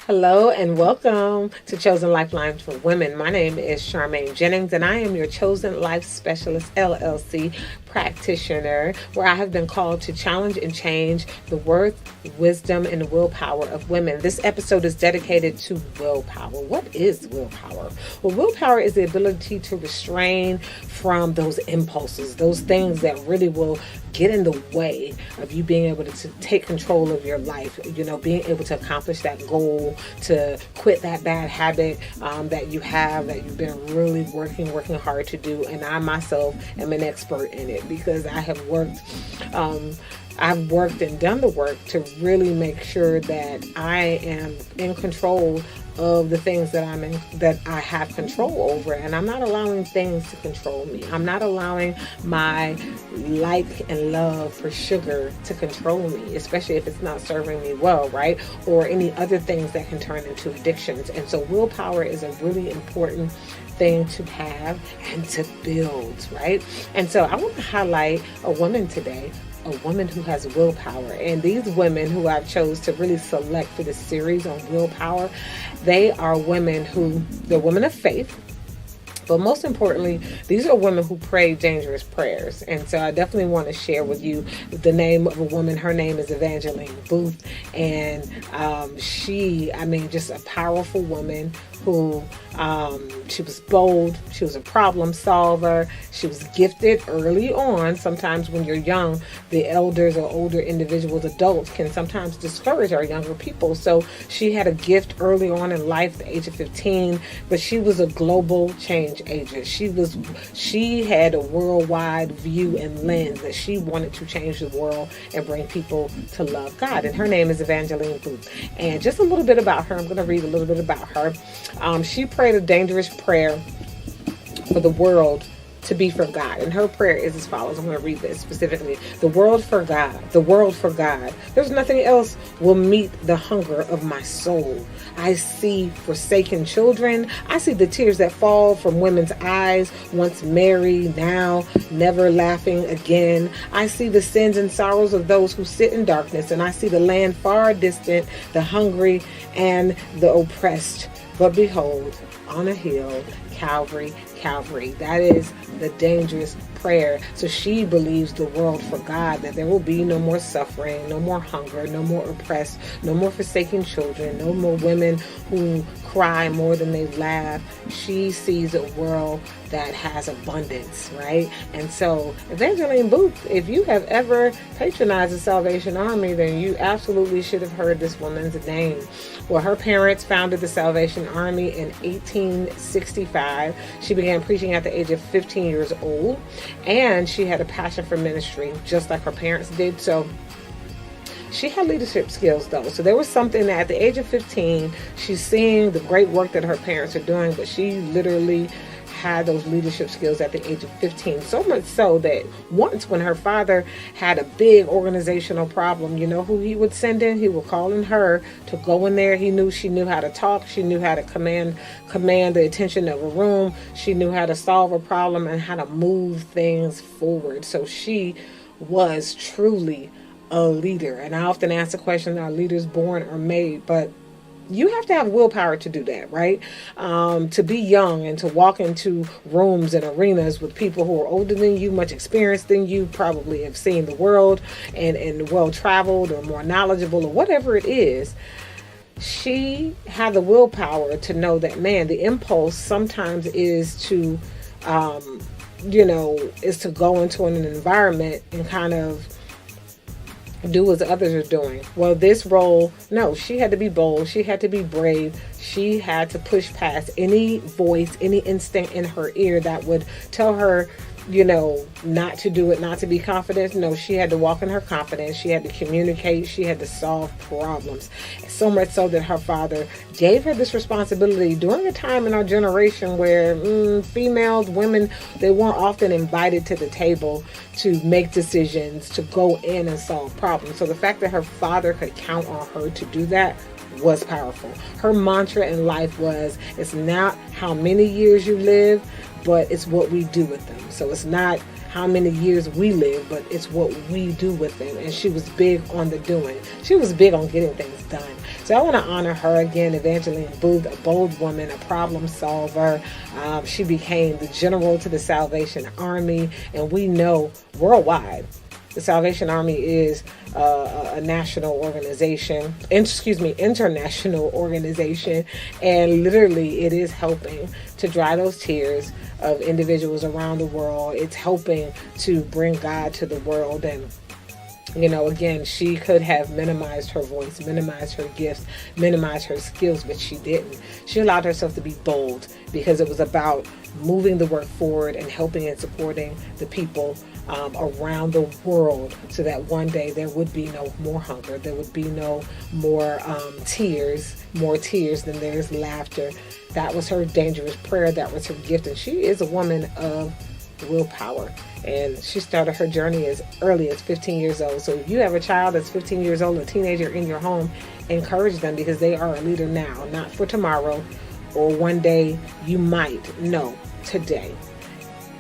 Hello and welcome to Chosen Lifeline for Women. My name is Charmaine Jennings and I am your Chosen Life Specialist LLC practitioner, where I have been called to challenge and change the worth, wisdom, and willpower of women. This episode is dedicated to willpower. What is willpower? Well, willpower is the ability to restrain from those impulses, those things that really will get in the way of you being able to take control of your life, being able to accomplish that goal, to quit that bad habit that you have, that you've been really working hard to do. And I myself am an expert in it because I have I've worked and done the work to really make sure that I am in control of the things that I have control over, and I'm not allowing things to control me. I'm not allowing my like and love for sugar to control me, especially if it's not serving me well, right? Or any other things that can turn into addictions. And so willpower is a really important thing to have and to build, right? And so I want to highlight a woman today, a woman who has willpower. And these women who I've chose to really select for this series on willpower, they are women they're women of faith. But most importantly, these are women who pray dangerous prayers. And so I definitely want to share with you the name of a woman. Her name is Evangeline Booth. And just a powerful woman who she was bold. She was a problem solver. She was gifted early on. Sometimes when you're young, the elders or older individuals, adults, can sometimes discourage our younger people. So she had a gift early on in life, at the age of 15, but she was a global change agent. She had a worldwide view and lens that she wanted to change the world and bring people to love God. And her name is Evangeline Booth. And just a little bit about her. I'm going to read a little bit about her. She prayed a dangerous prayer for the world to be for God. And her prayer is as follows. I'm going to read this specifically. The world for God. There's nothing else will meet the hunger of my soul. I see forsaken children. I see the tears that fall from women's eyes, once merry, now never laughing again. I see the sins and sorrows of those who sit in darkness, and I see the land far distant, the hungry and the oppressed. But behold, on a hill, Calvary. That is the dangerous prayer. So she believes the world for God, that there will be no more suffering, no more hunger, no more oppressed, no more forsaken children, no more women who cry more than they laugh. She sees a world that has abundance, right? And so Evangeline Booth, if you have ever patronized the Salvation Army, then you absolutely should have heard this woman's name. Well, her parents founded the Salvation Army in 1865. She began preaching at the age of 15 years old, and she had a passion for ministry, just like her parents did. So she had leadership skills, though. So there was something that at the age of 15, she's seeing the great work that her parents are doing, but she literally had those leadership skills at the age of 15. So much so that once when her father had a big organizational problem, you know who he would send in? He would call in her to go in there. She knew how to talk. She knew how to command the attention of a room. She knew how to solve a problem and how to move things forward. So she was truly a leader. And I often ask the question, are leaders born or made? But you have to have willpower to do that, right? To be young and to walk into rooms and arenas with people who are older than you, much experienced than you, probably have seen the world and well-traveled or more knowledgeable or whatever it is. She had the willpower to know that, man, the impulse sometimes is to, is to go into an environment and kind of do as others are doing. Well, this role, no, she had to be bold. She had to be brave. She had to push past any voice, any instinct in her ear that would tell her, not to do it, not to be confident. No, she had to walk in her confidence. She had to communicate. She had to solve problems. So much so that her father gave her this responsibility during a time in our generation where women, they weren't often invited to the table to make decisions, to go in and solve problems. So the fact that her father could count on her to do that was powerful. Her mantra in life was, it's not how many years you live, but it's what we do with them. So it's not how many years we live, but it's what we do with them. And she was big on the doing. She was big on getting things done. So I want to honor her again, Evangeline Booth, a bold woman, a problem solver. She became the general to the Salvation Army, and we know worldwide the Salvation Army is a national organization, international organization, and literally it is helping to dry those tears of individuals around the world. It's helping to bring God to the world. And again, she could have minimized her voice, minimized her gifts, minimized her skills, but she didn't. She allowed herself to be bold because it was about moving the work forward and helping and supporting the people around the world, so that one day there would be no more hunger, there would be no more more tears than there's laughter. That was her dangerous prayer. That was her gift. And she is a woman of willpower. And she started her journey as early as 15 years old. So if you have a child that's 15 years old, a teenager in your home, encourage them, because they are a leader now, not for tomorrow or one day. You might know today.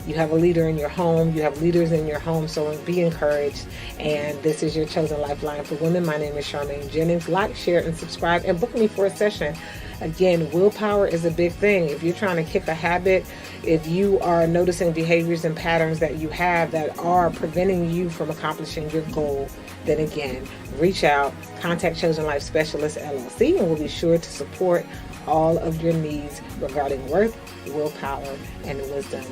You have a leader in your home. You have leaders in your home. So be encouraged. And this is your chosen lifeline for women. My name is Charmaine Jennings. Like, share, and subscribe, and book me for a session. Again, willpower is a big thing. If you're trying to kick a habit, if you are noticing behaviors and patterns that you have that are preventing you from accomplishing your goal, then again, reach out, contact Chosen Life Specialist LLC, and we'll be sure to support all of your needs regarding worth, willpower, and wisdom.